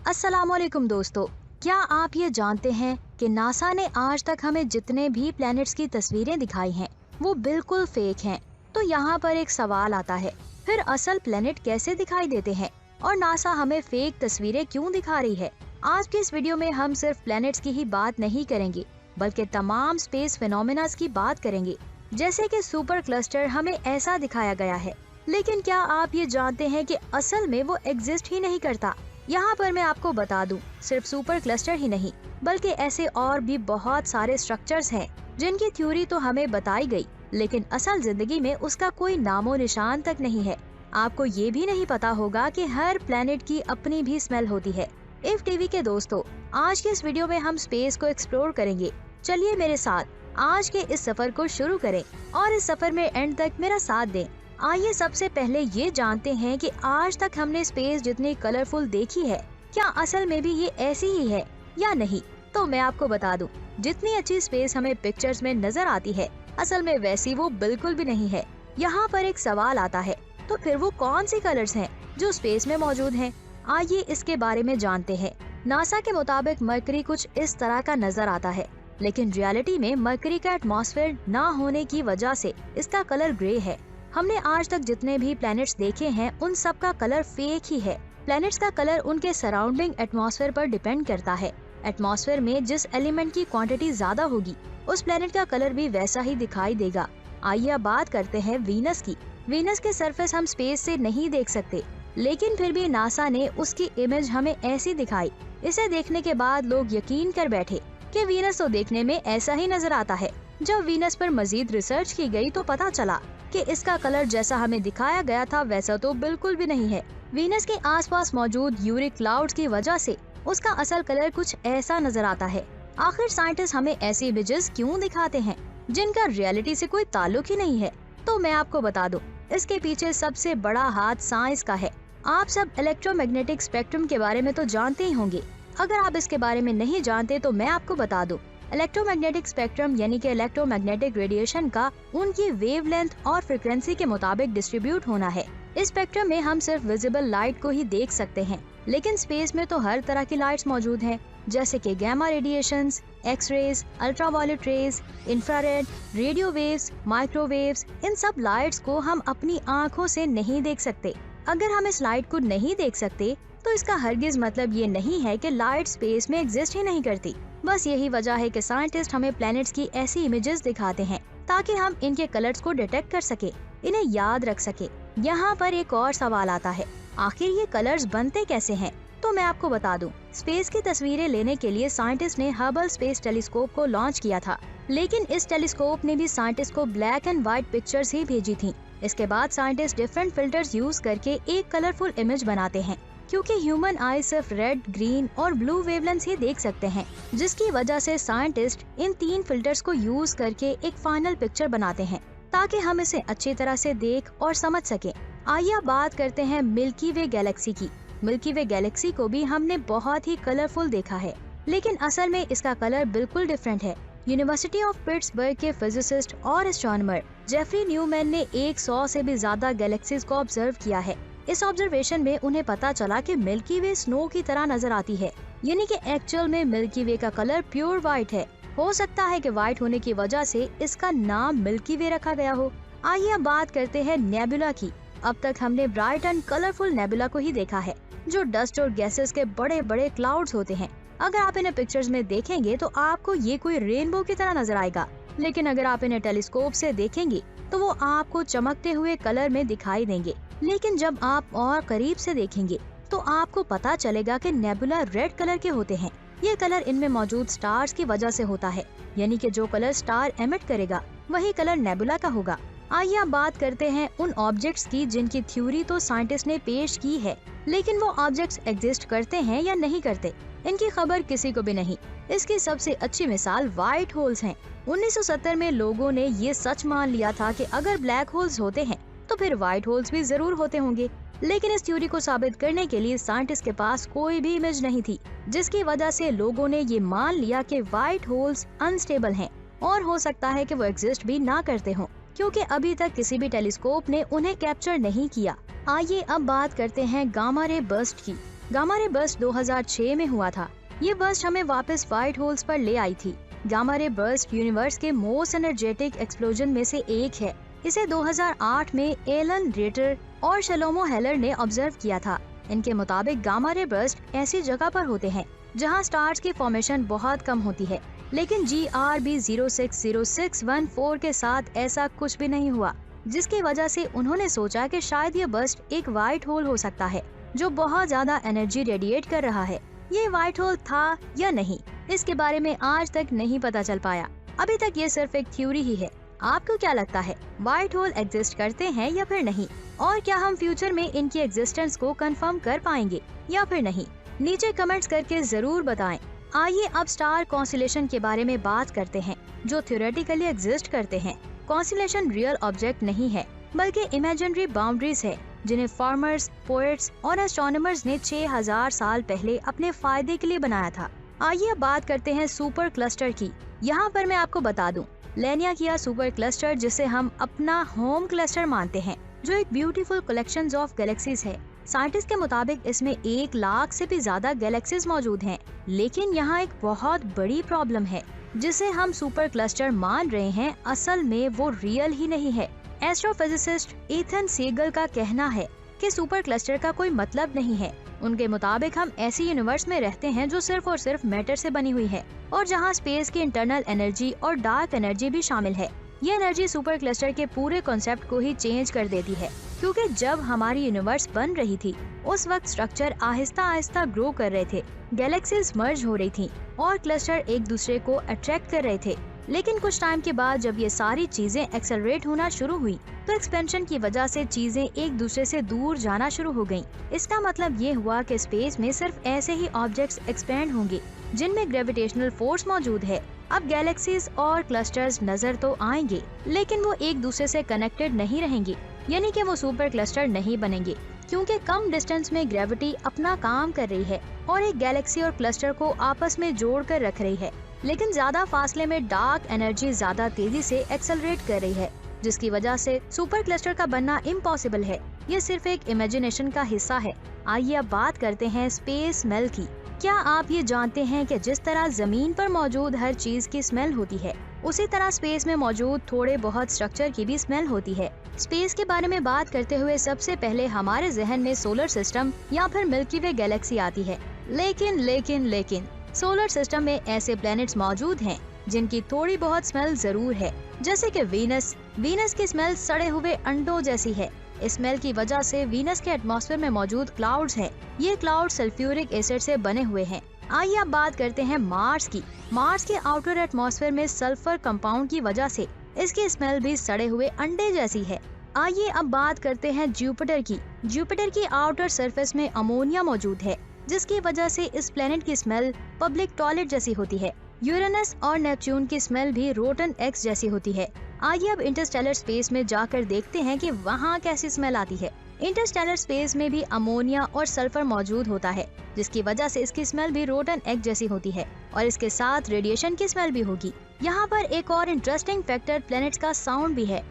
अस्सलामुअलैकुम दोस्तों, क्या आप ये जानते हैं कि नासा ने आज तक हमें जितने भी प्लैनेट्स की तस्वीरें दिखाई हैं वो बिल्कुल फेक हैं। तो यहाँ पर एक सवाल आता है, फिर असल प्लैनेट कैसे दिखाई देते हैं और नासा हमें फेक तस्वीरें क्यों दिखा रही है। आज की इस वीडियो में हम सिर्फ प्लैनेट्स की ही बात नहीं करेंगे बल्कि तमाम स्पेस फिनोमेनास की बात करेंगे। जैसे कि सुपर क्लस्टर हमें ऐसा दिखाया गया है, लेकिन क्या आप ये जानते हैं कि असल में वो एग्जिस्ट ही नहीं करता। यहाँ पर मैं आपको बता दूं, सिर्फ सुपर क्लस्टर ही नहीं बल्कि ऐसे और भी बहुत सारे स्ट्रक्चर्स हैं जिनकी थ्योरी तो हमें बताई गई, लेकिन असल जिंदगी में उसका कोई नामो निशान तक नहीं है। आपको ये भी नहीं पता होगा कि हर प्लेनेट की अपनी भी स्मेल होती है। इफ टीवी के दोस्तों, आज के इस वीडियो में हम स्पेस को एक्सप्लोर करेंगे। चलिए मेरे साथ आज के इस सफर को शुरू करें और इस सफर में एंड तक मेरा साथ दें। आइए सबसे पहले ये जानते हैं कि आज तक हमने स्पेस जितनी कलरफुल देखी है, क्या असल में भी ये ऐसी ही है या नहीं। तो मैं आपको बता दूं, जितनी अच्छी स्पेस हमें पिक्चर्स में नजर आती है, असल में वैसी वो बिल्कुल भी नहीं है। यहाँ पर एक सवाल आता है, तो फिर वो कौन सी कलर्स हैं जो स्पेस में मौजूद हैं? आइए इसके बारे में जानते हैं। नासा के मुताबिक मरकरी कुछ इस तरह का नजर आता है, लेकिन रियलिटी में मरकरी का एटमॉस्फेयर ना होने की वजह से इसका कलर ग्रे है। हमने आज तक जितने भी प्लैनेट्स देखे हैं उन सब का कलर फेक ही है। प्लैनेट्स का कलर उनके सराउंडिंग एटमॉस्फेयर पर डिपेंड करता है। एटमॉस्फेयर में जिस एलिमेंट की क्वांटिटी ज्यादा होगी उस प्लैनेट का कलर भी वैसा ही दिखाई देगा। आइए अब बात करते हैं वीनस की। वीनस के सरफेस हम स्पेस से नहीं देख सकते, लेकिन फिर भी नासा ने उसकी इमेज हमें ऐसी दिखाई। इसे देखने के बाद लोग यकीन कर बैठे कि वीनस तो देखने में ऐसा ही नजर आता है। जब वीनस पर मजीद रिसर्च की गई तो पता चला कि इसका कलर जैसा हमें दिखाया गया था वैसा तो बिल्कुल भी नहीं है। वीनस के आसपास मौजूद यूरिक क्लाउड्स की वजह से उसका असल कलर कुछ ऐसा नजर आता है। आखिर साइंटिस्ट हमें ऐसी इमेजेस क्यों दिखाते हैं जिनका रियलिटी से कोई ताल्लुक ही नहीं है? तो मैं आपको बता दूं, इसके पीछे सबसे बड़ा हाथ साइंस का है। आप सब इलेक्ट्रोमैग्नेटिक स्पेक्ट्रम के बारे में तो जानते ही होंगे। अगर आप इसके बारे में नहीं जानते तो मैं आपको बता दूं, इलेक्ट्रोमैग्नेटिक स्पेक्ट्रम यानी कि इलेक्ट्रोमैग्नेटिक रेडिएशन का उनकी वेवलेंथ और फ्रीक्वेंसी के मुताबिक डिस्ट्रीब्यूट होना है। इस स्पेक्ट्रम में हम सिर्फ विजिबल लाइट को ही देख सकते हैं, लेकिन स्पेस में तो हर तरह की लाइट्स मौजूद हैं, जैसे कि gamma radiations, X-rays, ultraviolet rays, infrared, radio waves, microwaves. इन सब लाइट्स को हम अपनी आँखों से नहीं देख सकते। अगर हम इस लाइट को नहीं देख सकते तो इसका हरगिज मतलब ये नहीं है कि लाइट स्पेस में एग्जिस्ट ही नहीं करती। बस यही वजह है कि साइंटिस्ट हमें प्लैनेट्स की ऐसी इमेजेस दिखाते हैं ताकि हम इनके कलर्स को डिटेक्ट कर सके, इन्हें याद रख सके। यहाँ पर एक और सवाल आता है, आखिर ये कलर्स बनते कैसे हैं? तो मैं आपको बता दूं, स्पेस की तस्वीरें लेने के लिए साइंटिस्ट ने हबल स्पेस टेलीस्कोप को लॉन्च किया था, लेकिन इस टेलीस्कोप ने भी साइंटिस्ट को ब्लैक एंड व्हाइट पिक्चर्स ही भेजी थी। इसके बाद साइंटिस्ट डिफरेंट फिल्टर्स यूज करके एक कलरफुल इमेज बनाते हैं, क्योंकि ह्यूमन आई सिर्फ रेड, ग्रीन और ब्लू वेवलेंथ ही देख सकते हैं, जिसकी वजह से साइंटिस्ट इन 3 फिल्टर्स को यूज करके एक फाइनल पिक्चर बनाते हैं ताकि हम इसे अच्छी तरह से देख और समझ सके। आइए अब बात करते हैं मिल्की वे गैलेक्सी की। मिल्की वे गैलेक्सी को भी हमने बहुत ही कलरफुल देखा है, लेकिन असल में इसका कलर बिल्कुल डिफरेंट है। यूनिवर्सिटी ऑफ पिट्सबर्ग के फिजिसिस्ट और एस्ट्रोनॉमर जेफरी न्यूमैन ने 100 से भी ज्यादा गैलेक्सीज को ऑब्जर्व किया है। इस ऑब्जर्वेशन में उन्हें पता चला कि मिल्की वे स्नो की तरह नजर आती है, यानी कि एक्चुअल में मिल्की वे का कलर प्योर व्हाइट है। हो सकता है कि व्हाइट होने की वजह से इसका नाम मिल्की वे रखा गया हो। आइए अब बात करते हैं नेबुला की। अब तक हमने ब्राइट एंड कलरफुल नेबुला को ही देखा है, जो डस्ट और गैसेस के बड़े बड़े क्लाउड्स होते हैं। अगर आप इन्हें पिक्चर्स में देखेंगे तो आपको ये कोई रेनबो की तरह नजर आएगा, लेकिन अगर आप इन्हें टेलीस्कोप से देखेंगे तो वो आपको चमकते हुए कलर में दिखाई देंगे। लेकिन जब आप और करीब से देखेंगे तो आपको पता चलेगा कि नेबुला रेड कलर के होते हैं। ये कलर इनमें मौजूद स्टार्स की वजह से होता है, यानी कि जो कलर स्टार एमिट करेगा वही कलर नेबुला का होगा। आइए अब बात करते हैं उन ऑब्जेक्ट्स की जिनकी थ्योरी तो साइंटिस्ट ने पेश की है, लेकिन वो ऑब्जेक्ट्स एग्जिस्ट करते हैं या नहीं करते, इनकी खबर किसी को भी नहीं। इसकी सबसे अच्छी मिसाल व्हाइट होल्स हैं। 1970 में लोगों ने ये सच मान लिया था कि अगर ब्लैक होल्स होते हैं तो फिर व्हाइट होल्स भी जरूर होते होंगे, लेकिन इस थ्योरी को साबित करने के लिए साइंटिस्ट के पास कोई भी इमेज नहीं थी, जिसकी वजह से लोगों ने ये मान लिया कि व्हाइट होल्स अनस्टेबल हैं और हो सकता है कि वो एग्जिस्ट भी ना करते हों, क्योंकि अभी तक किसी भी टेलीस्कोप ने उन्हें कैप्चर नहीं किया। आइए अब बात करते हैं गामा रे बर्स्ट की। गामा रे बर्स्ट 2006 में हुआ था। ये बर्स्ट हमें वापस व्हाइट होल्स पर ले आई थी। गामा रे बर्स्ट यूनिवर्स के मोस्ट एनर्जेटिक एक्सप्लोजन में से एक है। इसे 2008 में एलन रेटर और शलोमो हेलर ने ऑब्जर्व किया था। इनके मुताबिक गामा रे बर्स्ट ऐसी जगह पर होते हैं जहां स्टार्स की फॉर्मेशन बहुत कम होती है, लेकिन GRB 060614 के साथ ऐसा कुछ भी नहीं हुआ, जिसकी वजह से उन्होंने सोचा कि शायद ये बर्स्ट एक व्हाइट होल हो सकता है जो बहुत ज्यादा एनर्जी रेडिएट कर रहा है। ये व्हाइट होल था या नहीं, इसके बारे में आज तक नहीं पता चल पाया। अभी तक ये सिर्फ एक थ्योरी ही है। आपको क्या लगता है, व्हाइट होल एग्जिस्ट करते हैं या फिर नहीं? और क्या हम फ्यूचर में इनकी एग्जिस्टेंस को कंफर्म कर पाएंगे या फिर नहीं? नीचे कमेंट्स करके जरूर बताएं। आइए अब स्टार कॉन्स्टेलेशन के बारे में बात करते हैं, जो थ्योरेटिकली एग्जिस्ट करते हैं। कॉन्स्टेलेशन रियल ऑब्जेक्ट नहीं है, बल्कि इमेजिनरी बाउंड्रीज है, जिन्हें फार्मर्स, पोएट्स और एस्ट्रोनॉमर्स ने 6000 साल पहले अपने फायदे के लिए बनाया था। आइए अब बात करते हैं सुपर क्लस्टर की। यहाँ पर मैं आपको बता दूं, लैनियाकिया सुपर क्लस्टर, जिसे हम अपना होम क्लस्टर मानते हैं, जो एक ब्यूटीफुल कलेक्शंस ऑफ गैलेक्सीज है। साइंटिस्ट के मुताबिक इसमें 1 लाख से भी ज्यादा गैलेक्सीज मौजूद हैं। लेकिन यहाँ एक बहुत बड़ी प्रॉब्लम है, जिसे हम सुपर क्लस्टर मान रहे हैं, असल में वो रियल ही नहीं है। एस्ट्रोफिजिसिस्ट इथन सीगल का कहना है कि सुपर क्लस्टर का कोई मतलब नहीं है। उनके मुताबिक हम ऐसी यूनिवर्स में रहते हैं जो सिर्फ और सिर्फ मैटर से बनी हुई है, और जहाँ स्पेस की इंटरनल एनर्जी और डार्क एनर्जी भी शामिल है। ये एनर्जी सुपर क्लस्टर के पूरे कॉन्सेप्ट को ही चेंज कर देती है, क्योंकि जब हमारी यूनिवर्स बन रही थी उस वक्त स्ट्रक्चर आहिस्ता आहिस्ता ग्रो कर रहे थे, गैलेक्सीज मर्ज हो रही थी और क्लस्टर एक दूसरे को अट्रैक्ट कर रहे थे। लेकिन कुछ टाइम के बाद जब ये सारी चीजें एक्सेलरेट होना शुरू हुई, तो एक्सपेंशन की वजह से चीजें एक दूसरे से दूर जाना शुरू हो गयी। इसका मतलब ये हुआ कि स्पेस में सिर्फ ऐसे ही ऑब्जेक्ट्स एक्सपेंड होंगे जिनमें ग्रेविटेशनल फोर्स मौजूद है। अब गैलेक्सीज और क्लस्टर्स नजर तो आएंगे, लेकिन वो एक दूसरे से कनेक्टेड नहीं रहेंगे, यानी कि वो सुपर क्लस्टर नहीं बनेंगे, क्योंकि कम डिस्टेंस में ग्रेविटी अपना काम कर रही है और एक गैलेक्सी और क्लस्टर को आपस में जोड़ कर रख रही है। लेकिन ज्यादा फासले में डार्क एनर्जी ज्यादा तेजी से एक्सेलरेट कर रही है, जिसकी वजह से सुपर क्लस्टर का बनना इम्पॉसिबल है। ये सिर्फ एक इमेजिनेशन का हिस्सा है। आइए अब बात करते हैं स्पेस स्मेल की। क्या आप ये जानते हैं कि जिस तरह जमीन पर मौजूद हर चीज की स्मेल होती है, उसी तरह स्पेस में मौजूद थोड़े बहुत स्ट्रक्चर की भी स्मेल होती है। स्पेस के बारे में बात करते हुए सबसे पहले हमारे जहन में सोलर सिस्टम या फिर मिल्की वे गैलेक्सी आती है। लेकिन सोलर सिस्टम में ऐसे प्लैनेट्स मौजूद हैं जिनकी थोड़ी बहुत स्मेल जरूर है, जैसे कि वीनस की स्मेल सड़े हुए अंडों जैसी है। इस स्मेल की वजह से वीनस के एटमॉस्फेयर में मौजूद क्लाउड्स हैं। ये क्लाउड सल्फ्यूरिक एसिड से बने हुए हैं। आइए अब बात करते हैं मार्स की। मार्स के आउटर एटमॉस्फेयर में सल्फर कंपाउंड की वजह से इसकी स्मेल भी सड़े हुए अंडे जैसी है। आइए अब बात करते हैं जुपिटर की। जुपिटर की आउटर सरफेस में अमोनिया मौजूद है, जिसकी वजह से इस प्लेनेट की स्मेल पब्लिक टॉयलेट जैसी होती है। यूरेनस और नेपच्यून की स्मेल भी रोटन एग्स जैसी होती है। आइए अब इंटरस्टेलर स्पेस में जाकर देखते हैं कि वहाँ कैसी स्मेल आती है। इंटरस्टेलर स्पेस में भी अमोनिया और सल्फर मौजूद होता है, जिसकी वजह से इसकी स्मेल भी रोटन एग जैसी होती है, और इसके साथ रेडिएशन की स्मेल भी होगी। यहाँ पर एक और इंटरेस्टिंग फैक्टर प्लैनेट्स का साउंड भी है।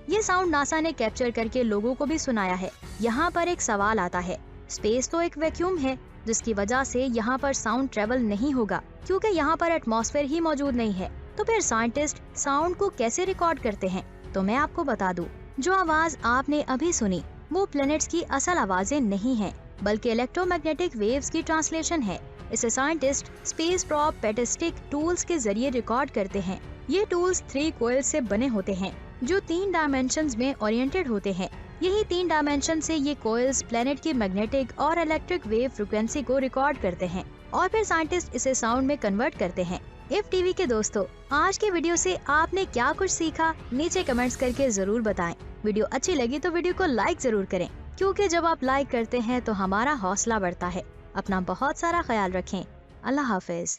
ये साउंड नासा ने कैप्चर करके लोगों को भी सुनाया है। यहाँ पर एक सवाल आता है, स्पेस तो एक वैक्यूम है, जिसकी वजह से यहाँ पर साउंड ट्रेवल नहीं होगा, क्योंकि यहाँ पर एटमॉस्फेयर ही मौजूद नहीं है। तो फिर साइंटिस्ट साउंड को कैसे रिकॉर्ड करते हैं? तो मैं आपको बता दूं, जो आवाज आपने अभी सुनी वो प्लैनेट्स की असल आवाजें नहीं हैं, बल्कि इलेक्ट्रोमैग्नेटिक वेव्स की ट्रांसलेशन है। इसे साइंटिस्ट स्पेस प्रॉप पेटेस्टिक टूल्स के जरिए रिकॉर्ड करते हैं। ये टूल्स 3 कोइल्स से बने होते हैं, जो 3 डायमेंशंस में ओरिएंटेड होते हैं। यही 3 डायमेंशन से ये कोइल्स प्लैनेट की मैग्नेटिक और इलेक्ट्रिक वेव फ्रीक्वेंसी को रिकॉर्ड करते हैं, और फिर साइंटिस्ट इसे साउंड में कन्वर्ट करते हैं। इफ टीवी के दोस्तों, आज के वीडियो से आपने क्या कुछ सीखा, नीचे कमेंट्स करके जरूर बताएं। वीडियो अच्छी लगी तो वीडियो को लाइक जरूर करें, क्योंकि जब आप लाइक करते हैं तो हमारा हौसला बढ़ता है। अपना बहुत सारा ख्याल रखें। अल्लाह हाफिज।